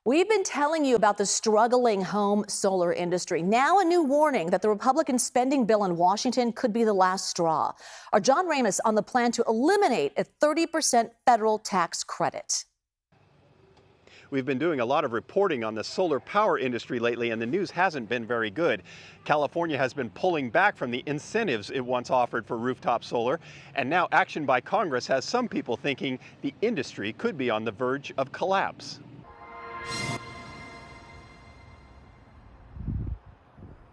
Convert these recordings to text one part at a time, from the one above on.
We've been telling you about the struggling home solar industry. Now a new warning that the Republican spending bill in Washington could be the last straw. Our John Ramos on the plan to eliminate a 30% federal tax credit. We've been doing a lot of reporting on the solar power industry lately, and the news hasn't been very good. California has been pulling back from the incentives it once offered for rooftop solar, and now action by Congress has some people thinking the industry could be on the verge of collapse.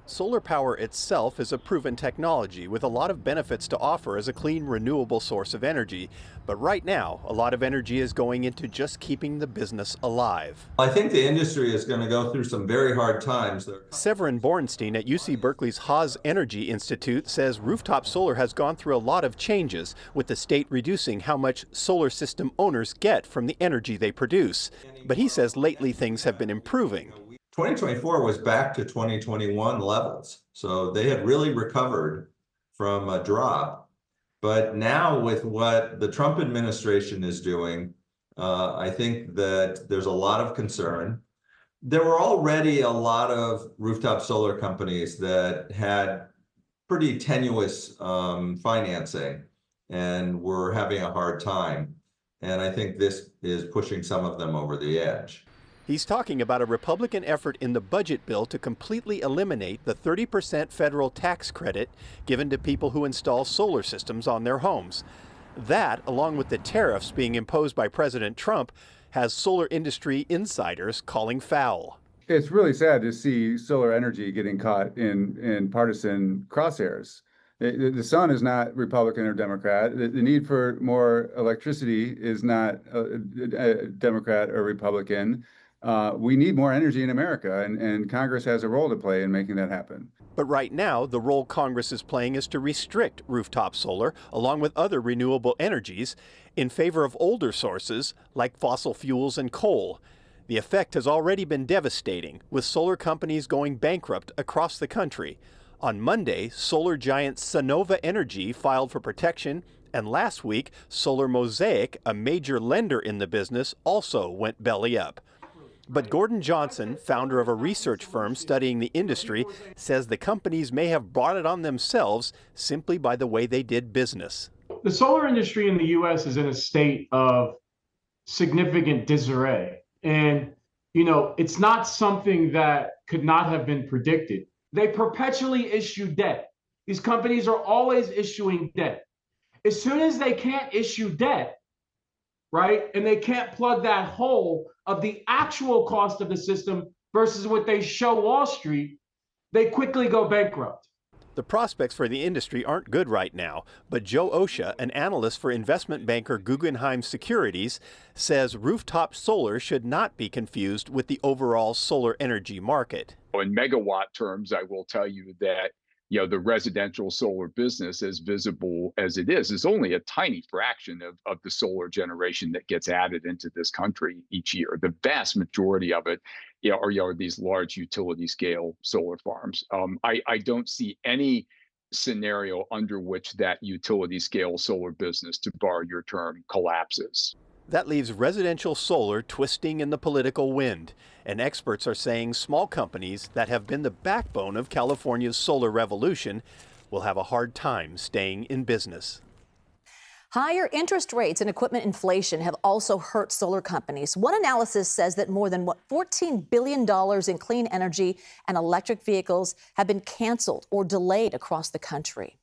Solar power itself is a proven technology with a lot of benefits to offer as a clean, renewable source of energy. But right now, a lot of energy is going into just keeping the business alive. I think the industry is going to go through some very hard times. Severin Bornstein at UC Berkeley's Haas Energy Institute says rooftop solar has gone through a lot of changes, with the state reducing how much solar system owners get from the energy they produce. But he says lately things have been improving. 2024 was back to 2021 levels. So they had really recovered from a drop. But now with what the Trump administration is doing, I think that there's a lot of concern. There were already a lot of rooftop solar companies that had pretty tenuous financing and were having a hard time. And I think this is pushing some of them over the edge. He's talking about a Republican effort in the budget bill to completely eliminate the 30% federal tax credit given to people who install solar systems on their homes. That, along with the tariffs being imposed by President Trump, has solar industry insiders calling foul. It's really sad to see solar energy getting caught in partisan crosshairs. The sun is not Republican or Democrat. The need for more electricity is not Democrat or Republican. We need more energy in America, and Congress has a role to play in making that happen. But right now, the role Congress is playing is to restrict rooftop solar, along with other renewable energies, in favor of older sources like fossil fuels and coal. The effect has already been devastating, with solar companies going bankrupt across the country. On Monday, solar giant Sunnova Energy filed for protection, and last week, Solar Mosaic, a major lender in the business, also went belly up. But Gordon Johnson, founder of a research firm studying the industry, says the companies may have brought it on themselves simply by the way they did business. The solar industry in the U.S. is in a state of significant disarray. And, it's not something that could not have been predicted. They perpetually issue debt. These companies are always issuing debt. As soon as they can't issue debt, right, and they can't plug that hole of the actual cost of the system versus what they show Wall Street, they quickly go bankrupt. The prospects for the industry aren't good right now, but Joe Osha, an analyst for investment banker Guggenheim Securities, says rooftop solar should not be confused with the overall solar energy market. In megawatt terms, I will tell you that the residential solar business, as visible as it is only a tiny fraction of the solar generation that gets added into this country each year. The vast majority of it are these large utility scale solar farms. I don't see any scenario under which that utility scale solar business, to borrow your term, collapses. That leaves residential solar twisting in the political wind, and experts are saying small companies that have been the backbone of California's solar revolution will have a hard time staying in business. Higher interest rates and equipment inflation have also hurt solar companies. One analysis says that more than $14 billion in clean energy and electric vehicles have been canceled or delayed across the country.